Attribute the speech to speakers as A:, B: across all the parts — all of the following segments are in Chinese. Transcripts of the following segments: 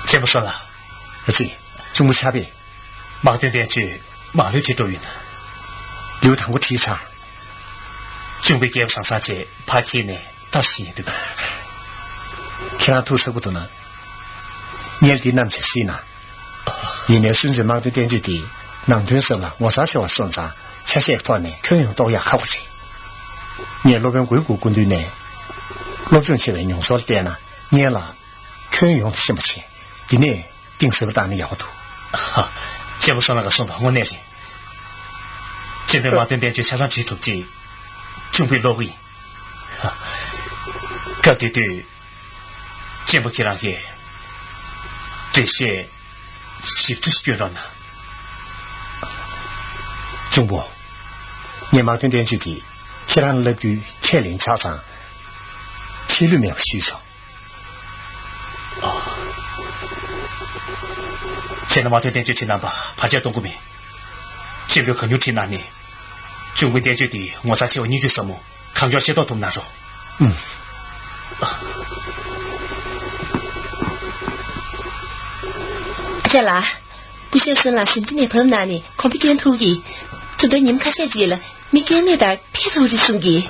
A: 先不说了，不是，中午下边马点点去马六去周云的，有谈过提倡，准备给上山去爬起呢，到西对吧？其他土色不多呢，年底南去西呢，一年甚至马点点去的，南屯什么，我啥时候送上，才些团呢，可能都要考不起。年那边归国军队呢，老准去为用说点呢，年了可能用什么钱？今年定是个大的摇头，先不说那个送到我那里，现在马点点就加上基础机，准备落位，搞对对，先不给那个这些是不是觉得呢？中国，你马点点去的，虽然那句开领家长，体力没有需求。现在马点点就去南巴，爬家东古面，先不可牛去哪里？准备点就的，我在叫你去什么？看着写到东南说。
B: 这啦，不晓得啦，兄弟你朋友哪里？看不见头的，等到你们看下集了，没给那点撇头的送给。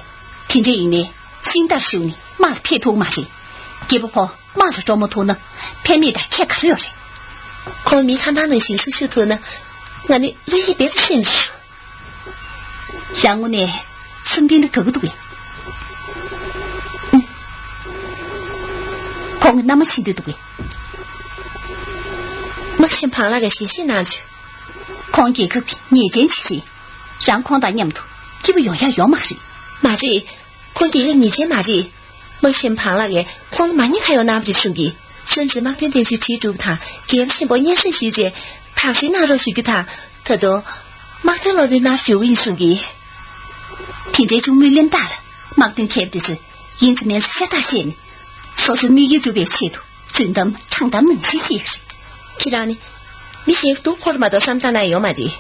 C: 听这音呢，新大手呢，马的撇头马的，给不跑马的找么头呢？偏没的开可了的。
B: 可没看他能行出去头呢，俺的唯一别的兴趣。
C: 像我呢，身边的哥哥多呀。看我那么亲的多呀。
B: 我先旁那个写信拿去。
C: 看给个年间起让看到念头，这不用要马的。
B: 马这，看给个年间马这，我先旁那个看马你还要拿不的兄弟。甚至马点点去踢住他，给先把眼神细节，他谁拿着去给他，他都马点那边拿手印送给。
C: 听这就没脸大了，马丁开的是因此面是下大线呢，说是没有准备气度，真的长达能些些事。
B: 既然呢，你先多考虑嘛，到三大奶油嘛的。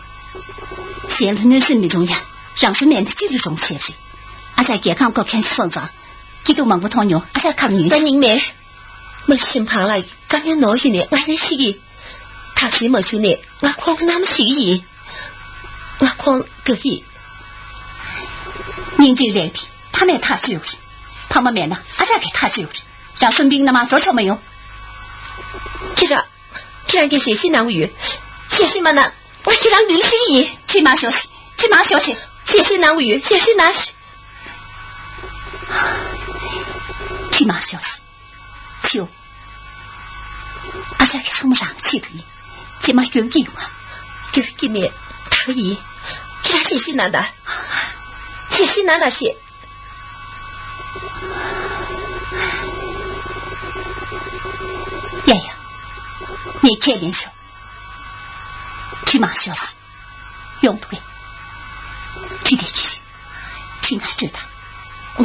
C: 现在男生没重要，让是面的几率中些事，而且健康高看双长，几度忙不通用，而且看女
B: 但您妹，我身旁来刚要拿去呢，我还是的，他是没去呢，我光那么喜意，我光可以。
C: 您这脸皮，他们他就是，他们面呢，而且给他就是，让孙兵那么多少没有？
B: 既然给写信难无语，写信嘛呢，我既然有了心意，
C: 去马休息，去马休息，
B: 写信难无语，写信难。
C: 去马休息，秋，而且给什么上气的，这么有意啊？
B: 这个里面可以，给他写信难的，写信难的写。
C: 爷爷，你开脸笑，去马休息，用对，去点气，去哪知道？我，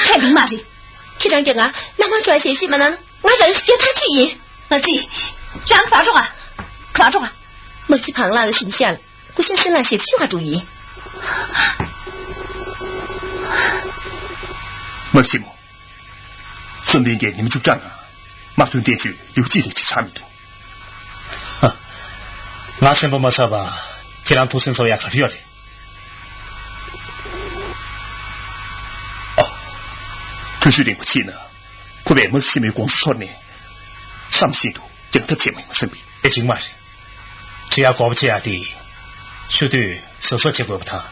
C: 开明嘛的，
B: 这张讲啊，那么专写信嘛呢？我人是叫他去引，
C: 我这让抓住啊，抓住啊！
B: 莫去旁拉的形象，不像生来写计划主义。
A: 莫西姆，顺便给你们就站了，马顿电锯有纪律去查密度。哈，我先不没说吧，给让土生手也可热的。这是点不气呢，可别莫西姆公司说呢，上信度整个节目身边，也行嘛是，只要搞不起来的，绝对手说结果不他，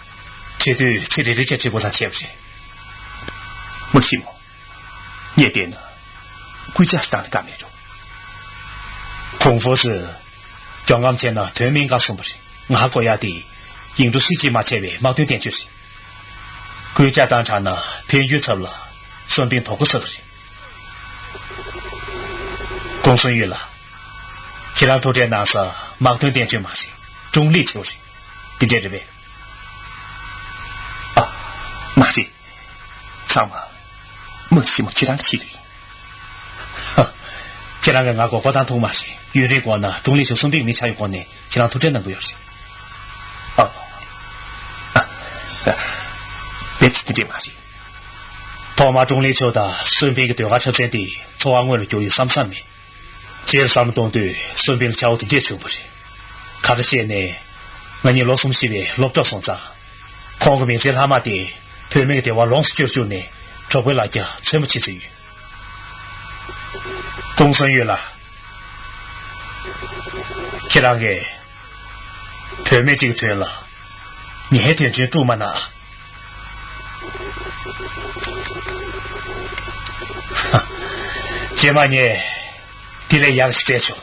A: 绝对这里的结果他切不去。莫西姆，你也点呢，归家是当的干那种，功夫是叫我们见到对面刚送不是，我国家的印度世纪嘛前面矛盾点就是，归家当场呢偏预测了。顺便透过是不是？公孙玉了，既然昨天那是矛盾点就嘛是，中立就是，你在这边啊，那是，上嘛，莫西莫其他的气队，哈，既然个外国国当通嘛是，有这个呢，中立就顺便没参与过呢，既然昨天能够有些，哦，别提这嘛是。托马中立球的顺便一个对话车站的错安慰了9月3面，接着上面东对顺便的交的接球不是，看着些呢，我你罗松西边落着松子，看个名字他妈的对面的电话龙是就呢，找回来家全部起之余，公孙玉了，这两个对面这个推了，你还点军住吗呢？这嘛呢，地雷也是这种。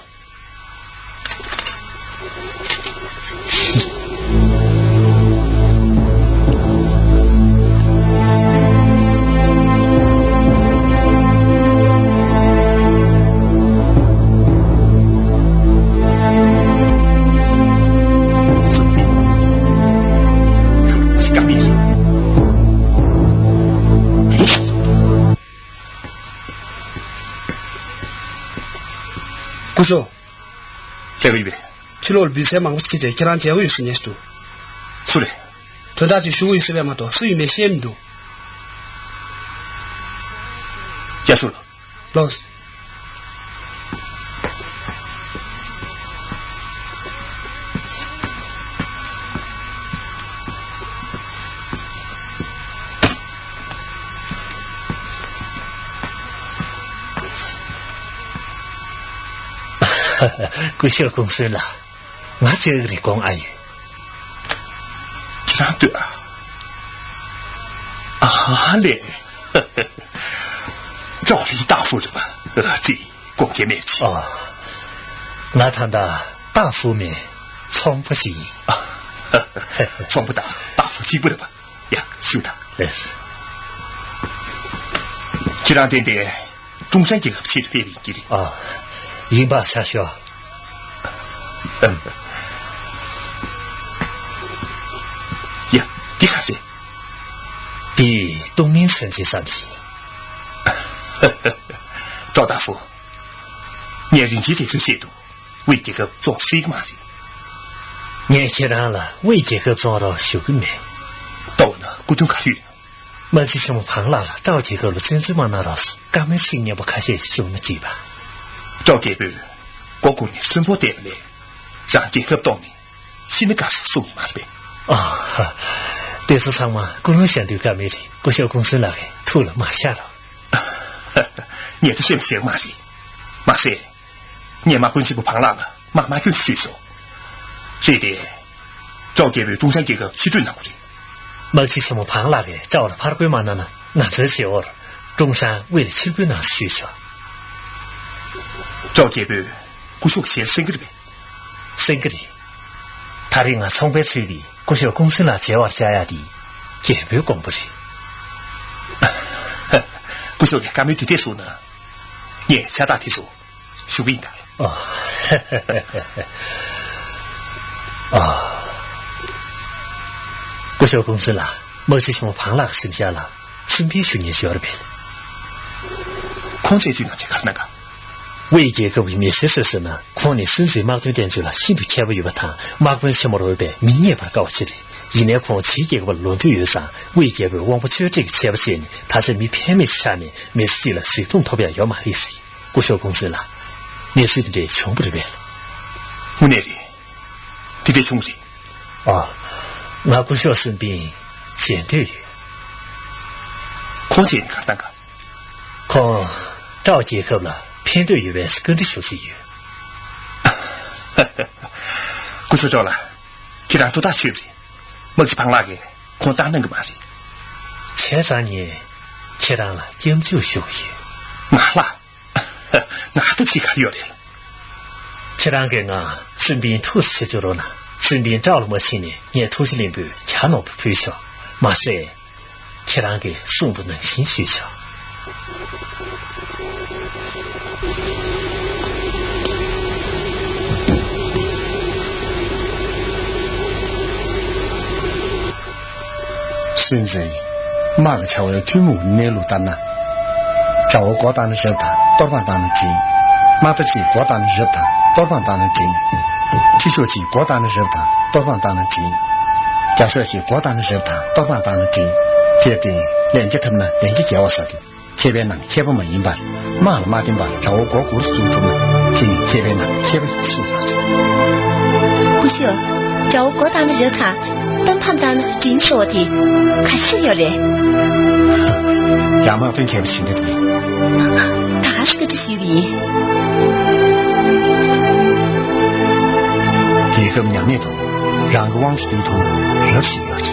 D: 구소
A: 내가 입에
D: 7월 비세만 우스키제 기란 제고 있으니스도
A: 술에
D: 도다지 쉬고 있으면도 수임의 시엠도
A: 야술
D: 로스
A: 贵小公孙啦，我这个你讲安语，这样对啊，啊嘞，赵李大夫人嘛，这光见面去
E: 哦，我谈的大夫面从不急
A: 啊，从不打大夫急不得吧？呀，休得，
E: 那是，
A: 这两天的中山街去的别离地的
E: 啊。银巴下学，
A: 呀，你看谁？
E: 比东面村去上去。
A: 赵大夫，年人几的这些度，为这个做谁个嘛的？
E: 年轻人了，为这个做到修个面。
A: 到呢，古东卡远。
E: 没去什么胖了，赵这个了，真正嘛那老师，刚没10年不看些什么地吧？
A: 赵这个，国公呢，生活点嘞，让这个到呢，现在干是送嘛的呗？
E: 啊，电视上嘛，公路想对干没的，国小公司那个吐了马下了。
A: 你这是不是嘛的？马谁？你妈本身不胖了，妈妈就是学校。这点，赵这位中山这个批准哪个的？
E: 没去什么胖了个，找了帕尔贵嘛呢？那这些我了，中山为了批准那学校。
A: 赵这位，国小先生个的呗？
E: 生个的，他的啊从白村里国小公司那接我家呀的，也没有公布的。
A: 国小的干没对这说呢？你下大题说，是不应该。
E: 哦，哦，国小公司啦，没去什么胖了剩下了，顺便训练学了呗。
A: 况且就那这个那个。
E: 为这个为面试是呢，况你顺水马对点去了，心里千万有不他，马滚什么都呗，明年把搞起来。一年况期这个轮队有啥，为这个忘不去这个千不钱呢？他是没偏没下呢，没事了，水桶投票要买一些，国小公司了，面试的这全部这边了。
A: 我那里，这得穷的。
E: 哦，我国小生病，简队员。
A: 况且你看那个，
E: 况赵结合了。偏队员员是跟着学习员，
A: 国小招了，既然做大学的，没去旁那个，光打那个嘛的。
E: 前3年，前让了研究学员，
A: 哪了？哪都皮卡要来了。
E: 前让给我顺便吐司吃着了呢，顺便找了我青年，也吐司领班，恰脑不配校，马赛，前让给送到能新学校。
A: 现在马个桥的推木内路单呐，找我高单的热他，多半单的金，马的鸡高单的热他，多半单的金，汽车鸡高单的热他，多半单的金，假设鸡高单的热他，多半单的金，这点连接他们呢，连接叫我说的，这边呢，这边没明白，马了马丁吧，找我高股的速度呢，这里这边呢，这边速度的，
B: 不行，找我高单的热他。等判断真说的，还是有人。
A: 杨毛分开不行的对。
B: 他是个这虚伪。
A: 这个娘那种，让个王子对头热死了的。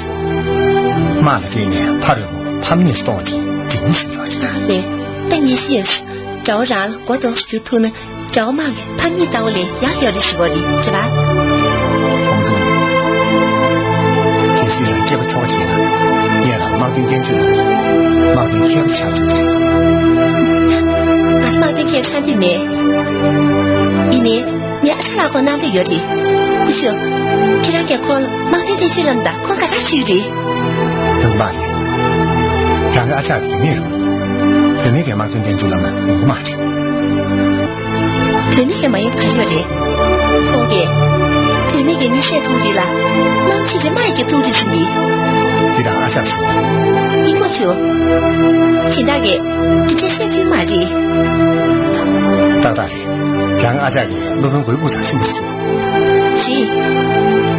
A: 骂了这年，怕了我，怕你是到底，真是了的。
B: 对，但也现实，找让我到就头呢，找骂的，怕你到嘞，也有的是我的，是吧？
A: 虽然这个条件呢，也让马丁点住了，马丁天下住的。
B: 马丁天下的没，一年你阿查拉个男的有的，不行，这两个看了马丁天去了的，看个他去的。
A: 那个嘛的，让个阿查拉的没了，可没给马丁点住了嘛，那个嘛的。
B: 可没给马丁看有的，看的。可没给你晒土的了，那其实买个土的是你。
A: 对的，阿下是。
B: 你过去，请大给你这些品买的。
A: 大大的，让阿家的那份回顾咋行不行？
B: 是，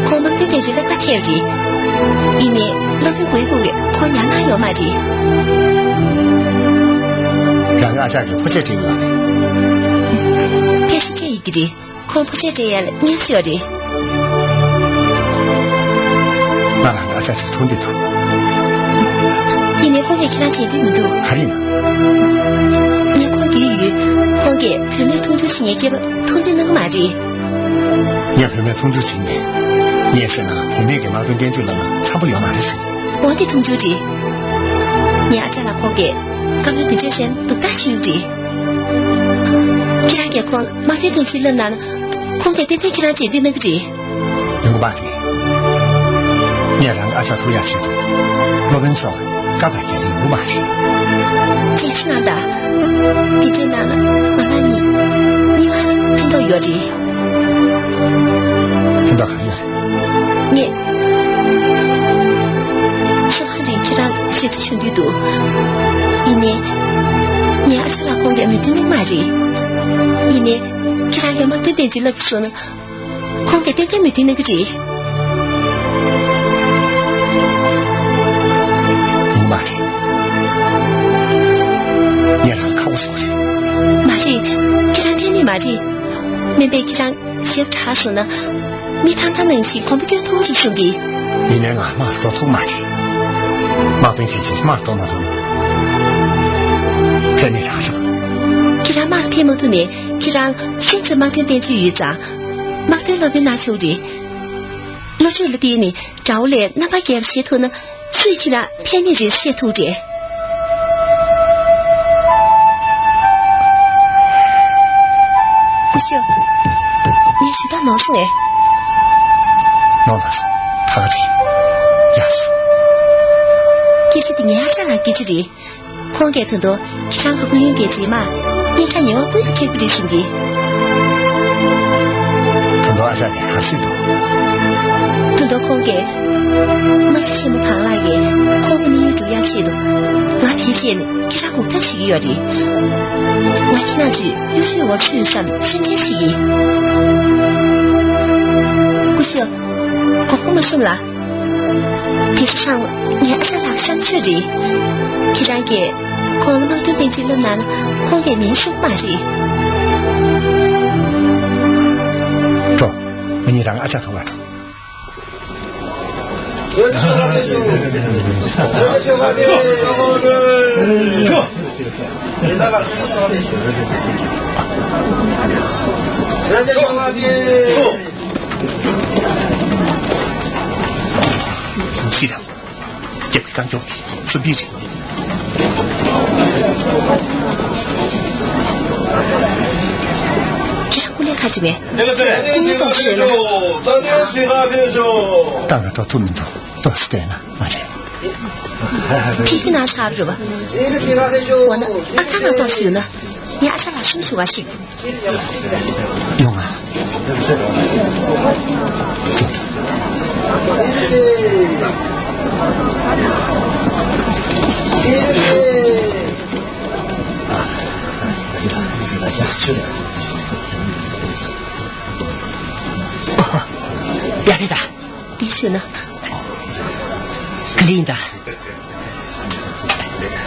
B: 可能对这个大条的，一年那份回顾的，可娘哪有买的？
A: 让阿家的不接这个。
B: 这是这一个的，可不接这样的，你晓得。
A: 那两个阿家是通的土。
B: 你没看见其他姐弟们都？
A: 还有呢。
B: 你看给鱼，看给平面通知青年给了，通知那个买的。
A: 你要平面通知青年，你也是呢，平面给马顿点就了嘛，差不了买的事。
B: 我的通知的，你阿家那看给，刚刚跟这些都大清的。其他给看，马顿点去了哪呢？看给点点其他姐弟那个的。
A: 那个嘛的。你也两个阿家头下去的。我们说刚才见的有嘛事？
B: 姐是哪的？你这哪呢？我那你还听到有的？
A: 听到看见了？
B: 你是哪里给他写的兄弟多？一年你阿查拉公给没听你嘛的？一年给他给嘛对点子了说呢？公给点点没听那个的？
A: 有嘛的？你让看我说的。
B: 嘛的，给他听你嘛的？没被给他写查说呢？你谈谈能行，看不给多的兄弟。
A: 你那俺妈做土嘛的，马东天就是嘛做那种，骗你查什么？
B: 给他马骗摩托呢？给他现在马天电去预查，马天那边拿球的，老久了的呢，找来哪怕给写图呢，所以给他骗你这写图的。不行，你是他老师呢？
A: 老那是他的亚叔。
B: 这是的伢子来给这里，光给很多，上个公园给这嘛，你看你我不会开不的兄弟。
A: 很多阿在还是多。
B: 很多光给，我是什么旁来的，光给你有主要写的，我提前呢，给他古代写的的，我听那句有时我去上先天写的，不是，我不能说了。电视上你还在哪上去的？既然给光了对电视了难，光给民宿嘛的。
A: 走，你让阿在头外头。是的，这个刚交的，顺便去。
B: 这场姑娘看这边，
F: 这个是
B: 你懂事了。
F: 当年谁和别说？
A: 当然到土门头都是对呢，阿姐。
B: 皮皮拿差不多吧？我呢，阿看到到手呢，你阿啥拿手手啊行？
A: 用啊。
G: 亚丽达，
B: 的确呢。
G: 克琳达。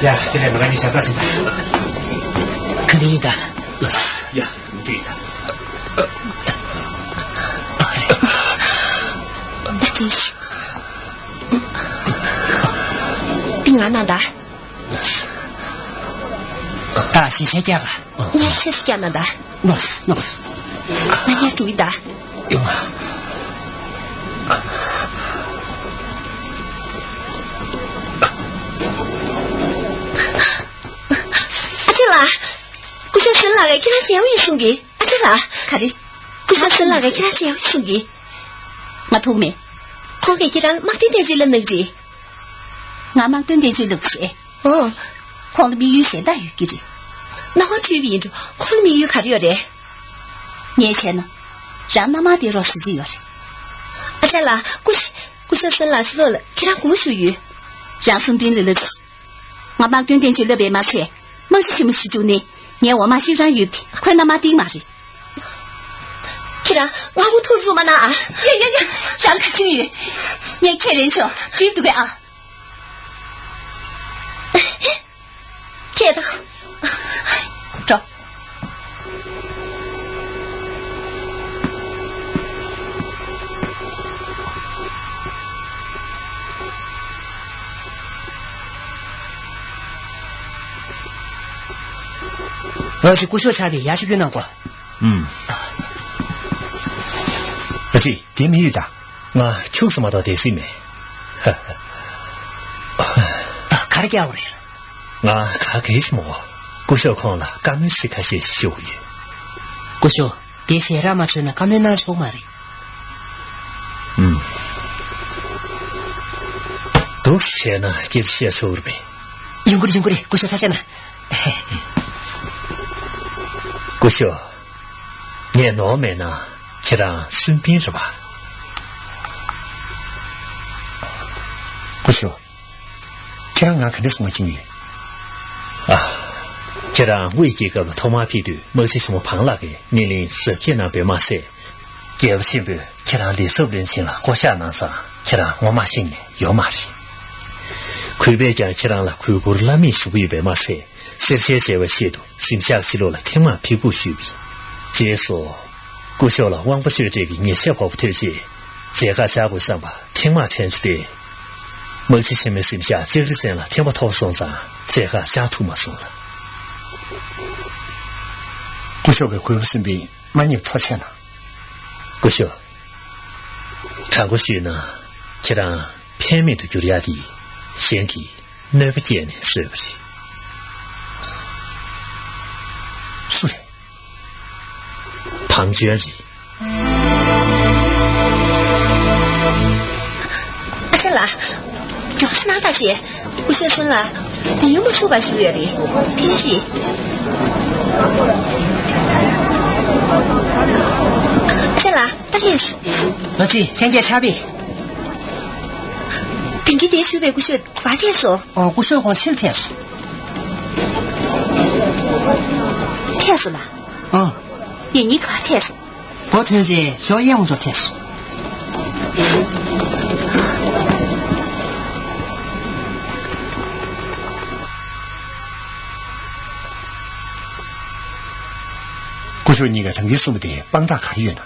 E: 呀，这两个你想干什么？
G: 克琳达。
E: 呀，怎么对的？
B: 那真是。丁安娜达。
G: 啊，谢谢家吧。
B: 你还谢谢家那达。
G: 那是。
B: 那你要注意达。
A: 用啊。
B: กูจะซื้อหลักไอ้ที่น่าเสียวิสุกี้อาจารย์ล่ะค่ะดิกูจะซื้อหลักไอ้ที่น่าเสียวิสุกี้มาถูกไหมคงแค่ที่นั้นมักที่เดจิลนึกดิงามักที่เดจิลนึกสิอ๋อคงมีอยู่เสียได้อยู่กี่ดิ那我这边就可能没有看着的年前呢让那妈的让自己有的阿姐啦กูจะซื้อหลักซื้อ了ที่让กู属于让兄弟来吃我把跟就那边买菜忙是什么事就呢你我妈身上有的快那妈顶嘛的既然我不吐出嘛那啊呀让看心语你看人说对不对啊贴的走
G: 是古小差别也是越南过。
A: 不是，别没有的。
E: 我求什么到电视没？
G: 看得见我来了。
E: 我看开什么？古小看了，刚没时开始修的。
G: 古小，电视上嘛是那刚没拿手嘛的。
E: 都是钱呢，就是写收入呗。
G: 用过的，姑秀他先呢。
E: 姑秀，你老妹呢？去让孙斌是吧？
A: 姑秀，这样俺肯定是我经验
E: 啊。去让未结个托马皮的，某些什么旁那个年龄是艰难白马赛，结不起不，去让李受不人心了，过下难啥？去让我妈心里有马的。亏别讲去让了，亏过拉米是不一白马赛，些结为写度，心下记录了，天马屁股虚比。结束，姑秀了，王不学这个你小跑不推荐，这个下不上吧，天马天气的。某些前面心下接着这样了，天不头送上，这个家徒没送了。
A: 姑秀给恢复身边满年掏钱了。
E: 姑秀，唱过去呢，就让片面的就压低，先给那个见呢，是不是？
A: 是的。
E: 庞娟里。
B: 阿生啦，这是哪大姐？我先生了，你有没有说把学的？平时。先啦，大件事。
G: 老弟，天天差别。
B: 顶给点学呗，我学快点说。
G: 哦，我说光7天数。
B: 天数啦？
G: 嗯。
B: 你快天数。
G: 我头在小燕做天数。
A: 姑秀，你个等于什么的帮大卡院呢？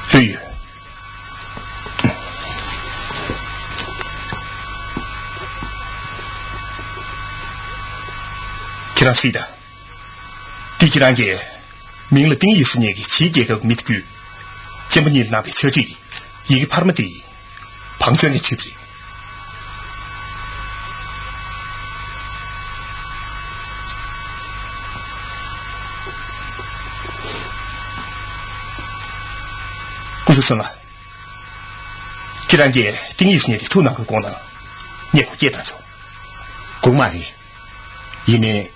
A: 所以，这样是的。第几章节，明了定义是那个7节个没得句，节目你那边车这里，一个帕尔马的庞娟的区别。姑秀生了，既然这定义是你的头脑和功能，你也可简单说。公嘛的，因为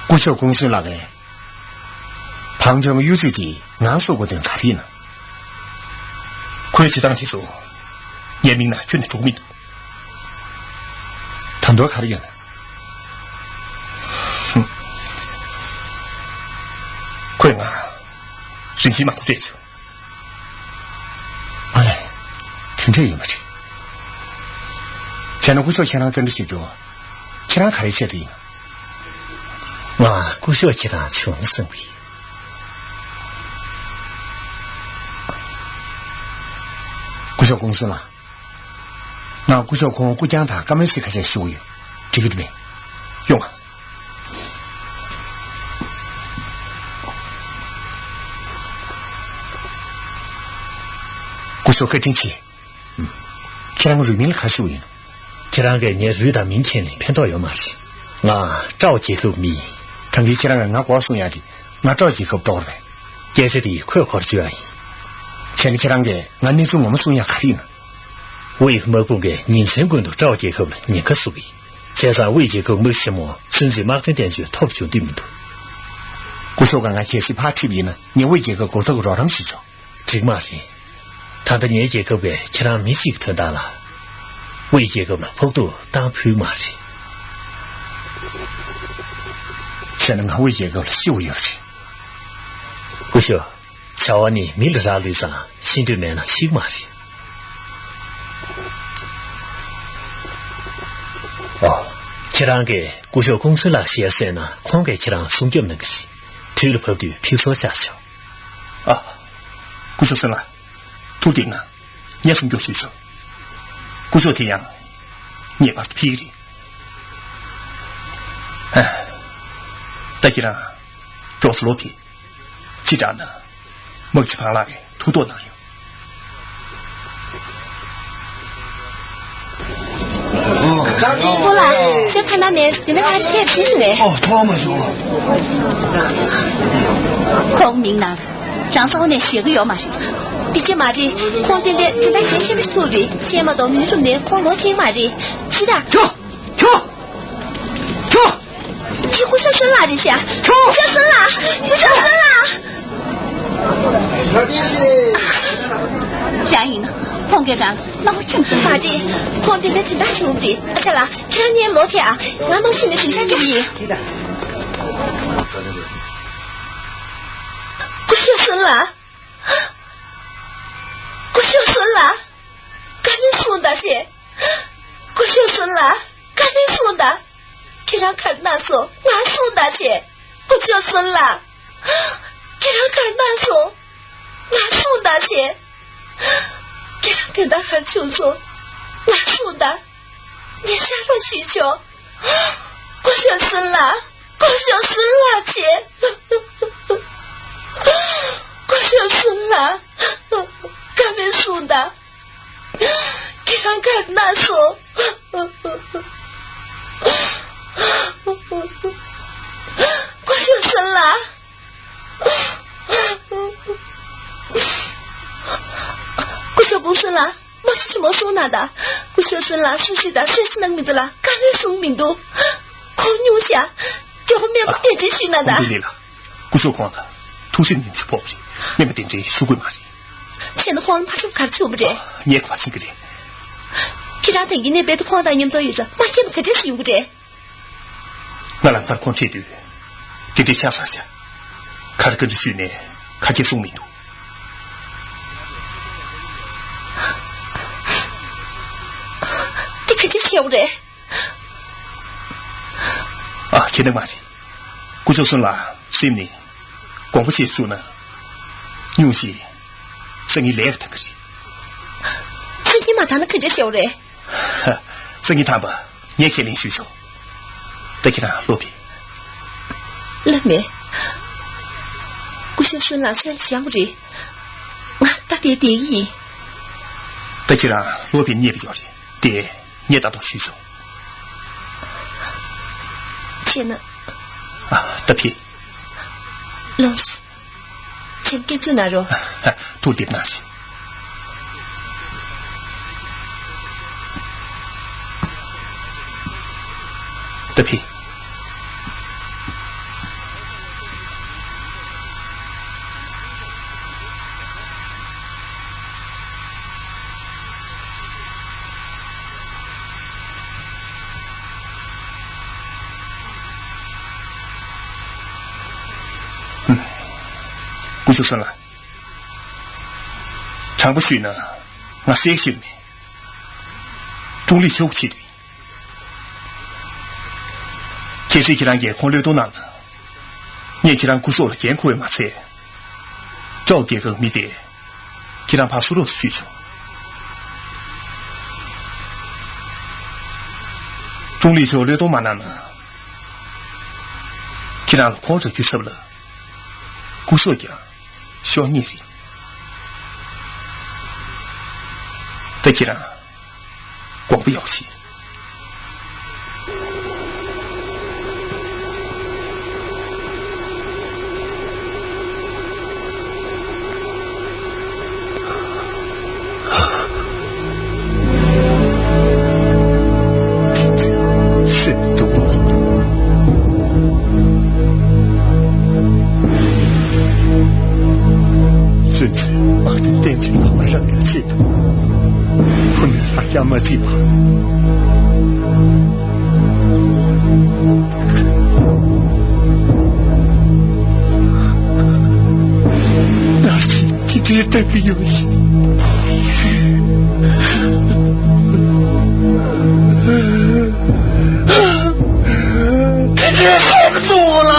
A: 姑秀公司那个庞娟有些的俺说过的卡里呢，可以去当提出，年明呢全的出名的，很多卡里呢。可以啊，人起码都这样。哎，听这有没得？前头姑秀前头跟着写着，前头卡里写的呢。
E: 哇，姑秀前头穷生活。
A: 姑秀公司了，那姑秀公姑讲他刚没事开始修业，这个里面用啊。姑秀很争气，这两个人民开修业，
E: 这两个你遇到明天的偏到有嘛事？啊，着急后米，
A: 看给这两个俺光送下的，俺着急后不着了呗。
E: 这是的快快的决议。
A: 前面这两个俺那种我们送下卡里呢，
E: 为何没不给人生滚都着急后了？你可所谓，加上未结构没什么，甚至马上点去套不住对面头。
A: 姑秀刚刚解释怕这边呢，你未结构搞这个绕上去着，
E: 这个嘛事？他的年结构呗，其他没几个特大了，未结构了，坡度当铺嘛事。
A: 现在俺未结构了，修业去。
E: 姑秀。瞧完你没了啥路上，心里面呢心嘛事。哦，这两个姑秀公司那些事呢，光给这两送给那个事，推了跑的批说家巧。
A: 啊，姑秀生了，土地啊，也送叫学生。姑秀这样，你也把它批的。哎，但是呢，主要是老皮，这样呢。莫去旁那个土多难用。
B: 我来，先看那面，你那还太皮实嘞。
D: 哦，多么说。
C: 孔明拿的，上次我那写个药嘛是。
B: 이제 말이 콘텐데 그다 괜찮은 스토리 제마도 민중네 콘로팅 말이 지다
A: 켜!
B: 不小心啦这下不小心啦
C: 然呢黄局长老正经
B: 马姐콘텐데 진짜 좋지 아차라 그냥 로티야 나만 신의 진짜 그리不小心啦赶紧送大姐不小心啦赶紧送的그냥 갈나서 나서 다시 부셨을라 그냥 갈나서 나서 다시 그냥 대답할 주소 나서다 내 사로 쉬죠 부셨을라 치 부셨을라 가면 쏜다 그냥 갈나서不小心啦！不是啦，我是什么说那的？不小心啦，是的，谁是能名字啦？刚才送名都，空牛下，这后面不点这许那的。
A: 对了，不说光了，都是你去跑不的，那么点这书柜嘛的。
B: 现在光怕出卡去不的？
A: 你也夸这个的。
B: 其他等于那边的光大人都有着，我现在可真是不的。
A: 我让他光这对，给这下发下，看着跟着训练，看见送名都。
B: 晓得
A: 啊，现在嘛的，古就算啦，谁呢？光不写书呢，用些生意来个他个的。
B: 这你妈他那可真晓得。
A: 生意他吧，你也可以领需求。再给他落皮。
B: 老妹，古就算啦，这想不着，我打点点意。
A: 再给他落皮你也不要的，爹。你也达到需求。
B: 天哪！
A: 啊，得皮。
B: 老师，钱给住哪着？
A: 都得那些。得皮。不就算了，常不许呢，我谁行呢？中立休息的，这是给人眼光流动难了，你给人故说了眼光嘛这，照给个没得，给人怕输入需求，中立休流动嘛难了，给人光着就吃不了，故说讲。需要你的，再既然光不要紧，是多了。甚至把这电锯跑上了街头，不能大家么地吧？那是今天这个游戏。今天受不住了。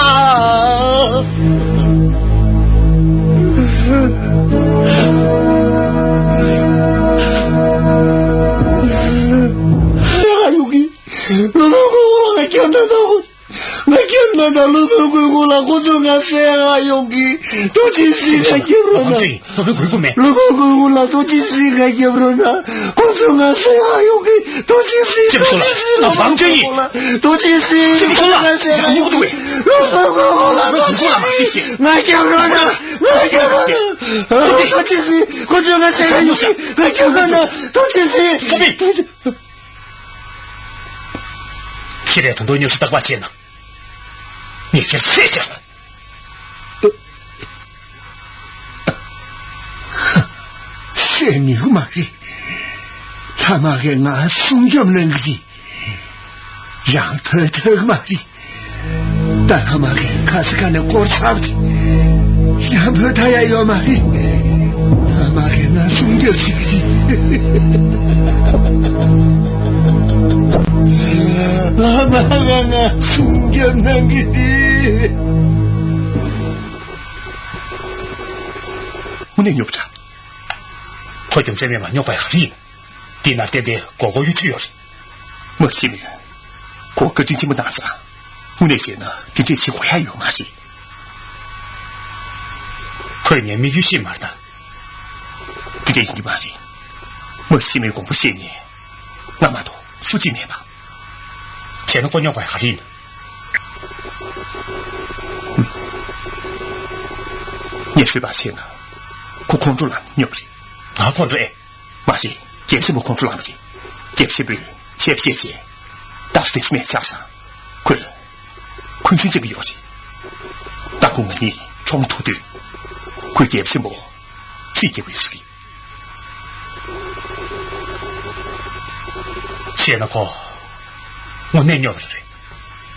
H: 나 루걸 굴고라 고정아 세가 여기 도지씨가 결혼아
A: 너를 굴구매
H: 루걸 굴고라 도지씨가 결혼아 고정아 세가 여기 도지씨가
A: 왕정이
H: 도지씨
A: 김소라 아무것도 왜
H: 루걸 굴고라 도지씨 나 결혼아 도지씨 고정아 세가 여기 나 결혼아 도지씨
A: 길에도 너 녀석 딱 봤지 나你这谁想的？
H: 是你妈的，他妈给俺送这么个的，让他妈的，但他妈给看是看那锅差不的，让他也要妈的，他妈给俺送这去的。아마가 숨겨난 길이
A: 오늘 욕자 거좀 재미만 욕봐야 하리 디나 때데 고고유 주요리 뭐시면 고거 진심은 나자 오늘 시에는 진짜 지고야 요 마시 거의 미유시 말다 그게 인기 말이 뭐시면 공부 시니 아마도 수지내봐 쟤는 번역과의 할인.也是把钱呢，控制了牛皮，哪控制哎？马西，也是不控制了不的，也是不，且撇些，但是得是面加上，困是这个游戏，但我们你冲突的，也是不，这个为什么？钱呢可？我那鸟不是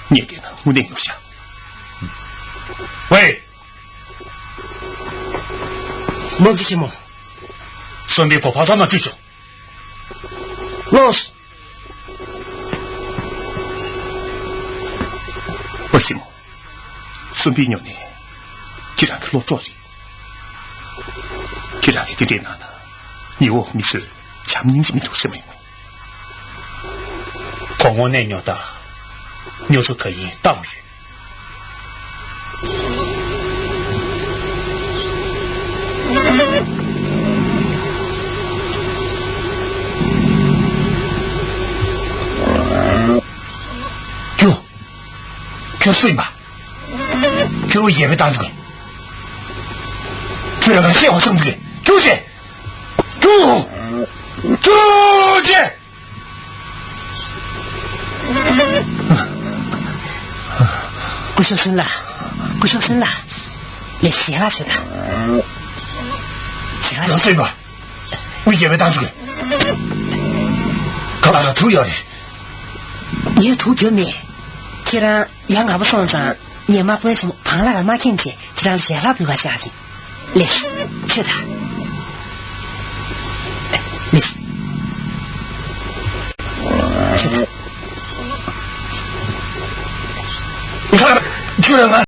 A: 你也呢，我那鸟下。喂，
G: 莫吉西莫，
A: 顺便过跑他们追求。
H: 老师，我西莫，顺便鸟呢，既然他落桌子，既然你爹拿呢，你我你是强人之命都是没有。
A: 从我那鸟的牛子可以当鱼。就睡吧，就我也没当这个，就让他谢我生这个，出去，出去。
G: 不小心了，你洗了去的，
A: 能睡吧？我也没当这个，搞了头要的。
G: 你有头条没？既然养俺不上山，你妈不什么旁那个马进去，就让洗了不个家庭，累死，去的，累死，去的。
A: 你看，居然啊！